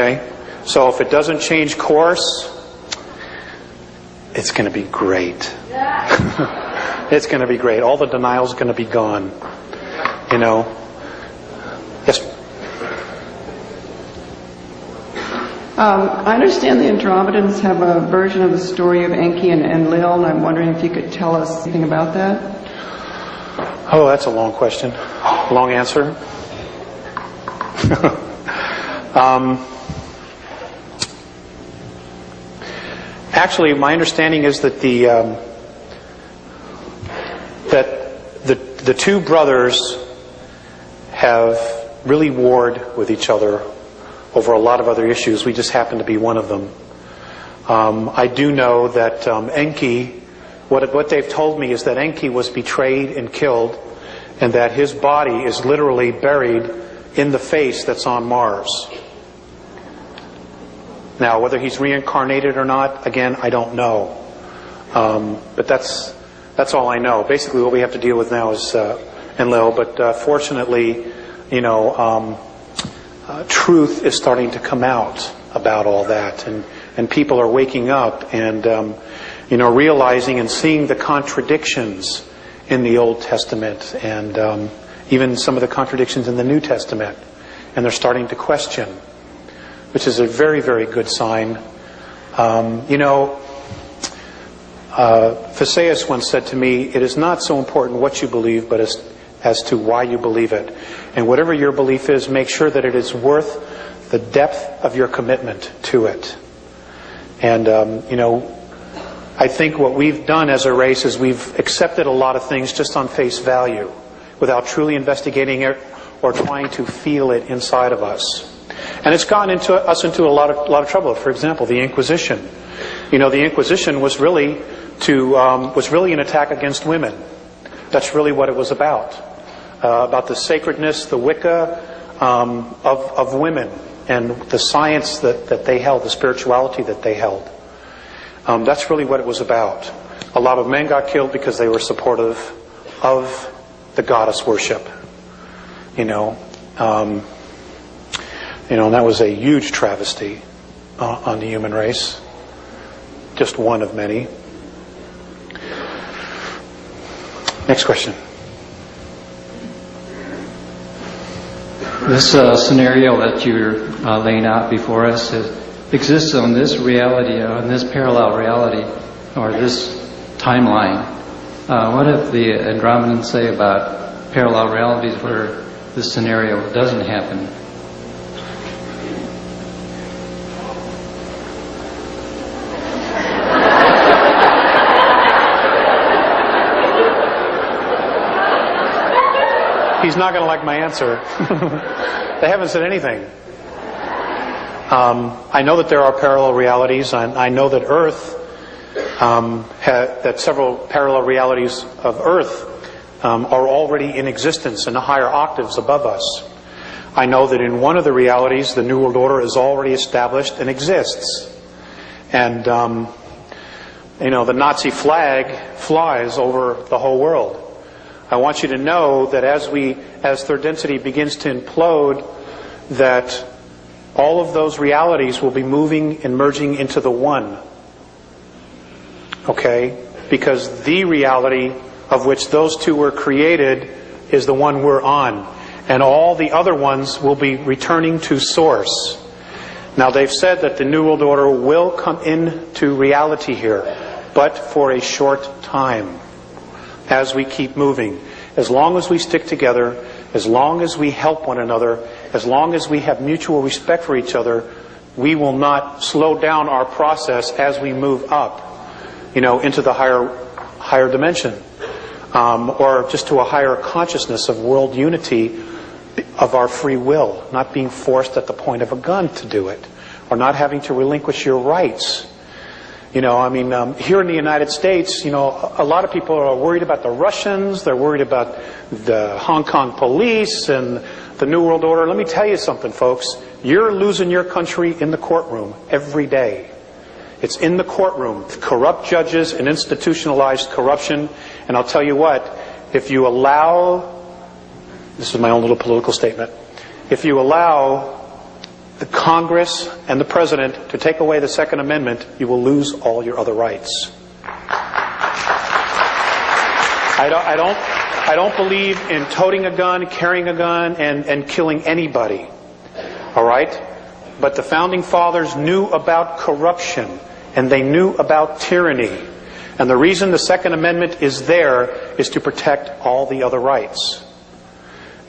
Okay? So if it doesn't change course, it's going to be great. It's going to be great. All the denial's going to be gone. You know? Yes? I understand the Andromedans have a version of the story of Enki and Enlil, and I'm wondering if you could tell us anything about that. Oh, that's a long question. Long answer. Actually, my understanding is that the two brothers have really warred with each other over a lot of other issues. We just happen to be one of them. I do know that Enki, what they've told me is that Enki was betrayed and killed, and that his body is literally buried in the face that's on Mars. Now, whether he's reincarnated or not, again, I don't know. But that's all I know. Basically, what we have to deal with now is Enlil. But fortunately, you know, truth is starting to come out about all that, and people are waking up and you know, realizing and seeing the contradictions in the Old Testament and even some of the contradictions in the New Testament, and they're starting to question, which is a very, very good sign. You know, Phaseus once said to me, "It is not so important what you believe, but as to why you believe it. And whatever your belief is, make sure that it is worth the depth of your commitment to it." And, you know, I think what we've done as a race is we've accepted a lot of things just on face value without truly investigating it or trying to feel it inside of us. And it's gotten us into a lot of trouble. For example, the Inquisition. You know, the Inquisition was really an attack against women. That's really what it was about the sacredness, the Wicca of women, and the science that they held, the spirituality that they held. That's really what it was about. A lot of men got killed because they were supportive of the goddess worship. You know, and that was a huge travesty on the human race. Just one of many. Next question. This scenario that you're laying out before us exists on this reality, on this parallel reality, or this timeline. What if the Andromedans say about parallel realities where this scenario doesn't happen? He's not going to like my answer. They haven't said anything. I know that there are parallel realities. I know that Earth, that several parallel realities of Earth are already in existence in the higher octaves above us. I know that in one of the realities, the New World Order is already established and exists. And, you know, the Nazi flag flies over the whole world. I want you to know that as third density begins to implode, that all of those realities will be moving and merging into the one. Okay? Because the reality of which those two were created is the one we're on. And all the other ones will be returning to source. Now, they've said that the New World Order will come into reality here, but for a short time. As we keep moving. As long as we stick together, as long as we help one another, as long as we have mutual respect for each other, we will not slow down our process as we move up, you know, into the higher dimension, or just to a higher consciousness of world unity of our free will, not being forced at the point of a gun to do it, or not having to relinquish your rights. You know, I mean, here in the United States, you know, a lot of people are worried about the Russians. They're worried about the Hong Kong police and the New World Order. Let me tell you something, folks. You're losing your country in the courtroom every day. It's in the courtroom. Corrupt judges and institutionalized corruption. And I'll tell you what, if you allow, this is my own little political statement, if you allow the Congress and the President to take away the Second Amendment, you will lose all your other rights. I don't believe in toting a gun, carrying a gun, and killing anybody. All right? But the Founding Fathers knew about corruption, and they knew about tyranny. And the reason the Second Amendment is there is to protect all the other rights.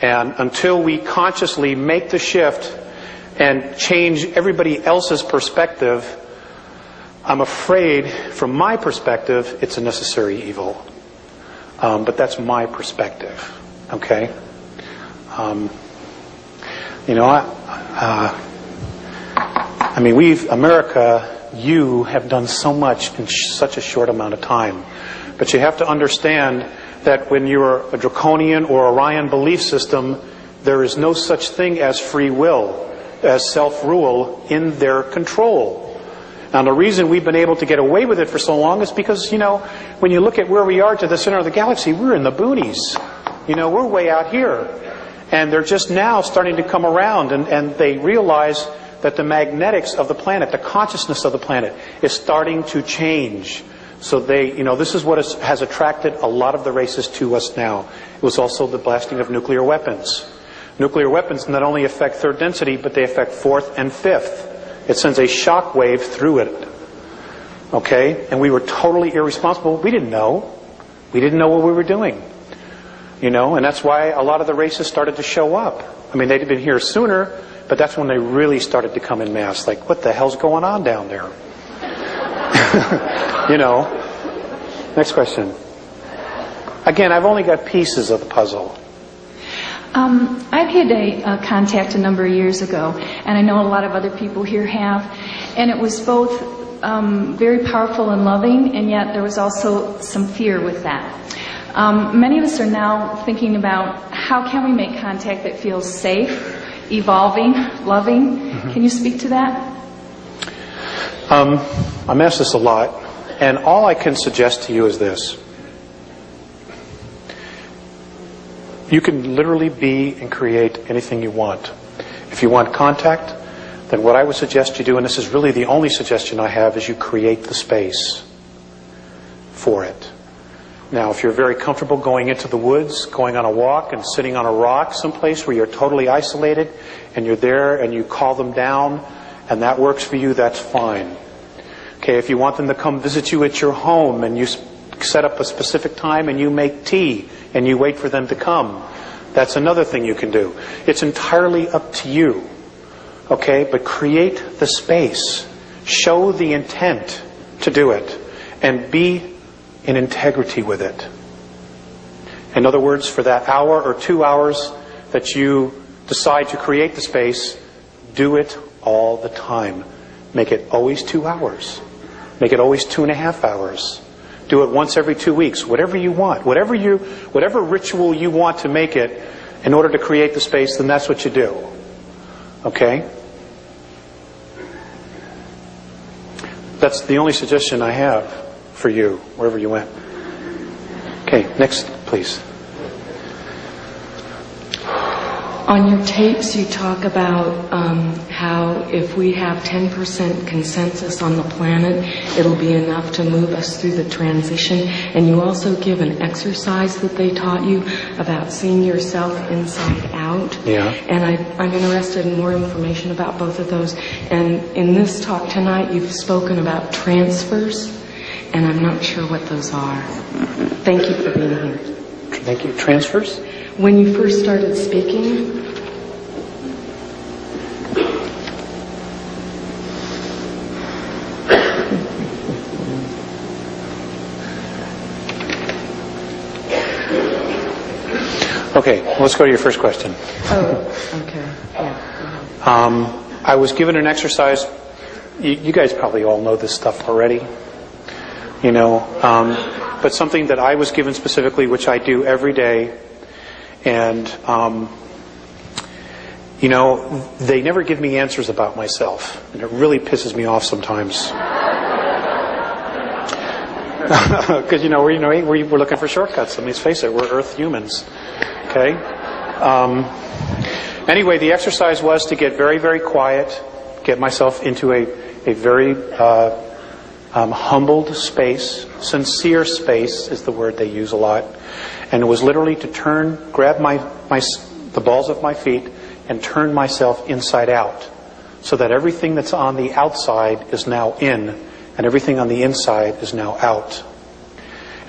And until we consciously make the shift and change everybody else's perspective, I'm afraid, from my perspective, it's a necessary evil. But that's my perspective. Okay? America, you have done so much in such a short amount of time. But you have to understand that when you're a draconian or Orion belief system, there is no such thing as free will, as self-rule in their control. Now, the reason we've been able to get away with it for so long is because, when you look at where we are to the center of the galaxy, we're in the boonies. We're way out here. And they're just now starting to come around, and they realize that the magnetics of the planet, the consciousness of the planet, is starting to change. So this is what has attracted a lot of the races to us now. It was also the blasting of nuclear weapons. Nuclear weapons not only affect third density, but they affect fourth and fifth. It sends a shock wave through it. Okay? And we were totally irresponsible. We didn't know. We didn't know what we were doing. And that's why a lot of the races started to show up. They'd been here sooner, but that's when they really started to come in mass. Like, what the hell's going on down there? Next question. Again, I've only got pieces of the puzzle. I've had a contact a number of years ago, and I know a lot of other people here have, and it was both very powerful and loving, and yet there was also some fear with that. Many of us are now thinking about how can we make contact that feels safe, evolving, loving. Mm-hmm. Can you speak to that? I'm asked this a lot, and all I can suggest to you is this. You can literally be and create anything you want. If you want contact, then what I would suggest you do, and this is really the only suggestion I have, is you create the space for it. Now, if you're very comfortable going into the woods, going on a walk and sitting on a rock someplace where you're totally isolated, and you're there and you call them down, and that works for you, that's fine. Okay, if you want them to come visit you at your home and you set up a specific time and you make tea and you wait for them to come, that's another thing you can do. It's entirely up to you. Okay, but create the space. Show the intent to do it. And be in integrity with it. In other words, for that hour or 2 hours that you decide to create the space, do it all the time. Make it always 2 hours. Make it always 2.5 hours. Do it once every 2 weeks. Whatever you want. Whatever ritual you want to make it in order to create the space, then that's what you do. Okay? That's the only suggestion I have for you, wherever you went. Okay, next, please. On your tapes, you talk about how if we have 10% consensus on the planet, it'll be enough to move us through the transition. And you also give an exercise that they taught you about seeing yourself inside out. Yeah. And I'm interested in more information about both of those. And in this talk tonight, you've spoken about transfers, and I'm not sure what those are. Thank you for being here. Thank you. Transfers? When you first started speaking, okay, let's go to your first question. oh, okay, yeah. I was given an exercise. You guys probably all know this stuff already, but something that I was given specifically, which I do every day. And, they never give me answers about myself. And it really pisses me off sometimes. Because, we're looking for shortcuts. Let's face it, we're Earth humans. Okay? Anyway, the exercise was to get very, very quiet, get myself into a very humbled space. Sincere space is the word they use a lot. And it was literally to grab the balls of my feet and turn myself inside out, so that everything that's on the outside is now in, and everything on the inside is now out.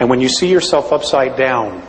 And when you see yourself upside down,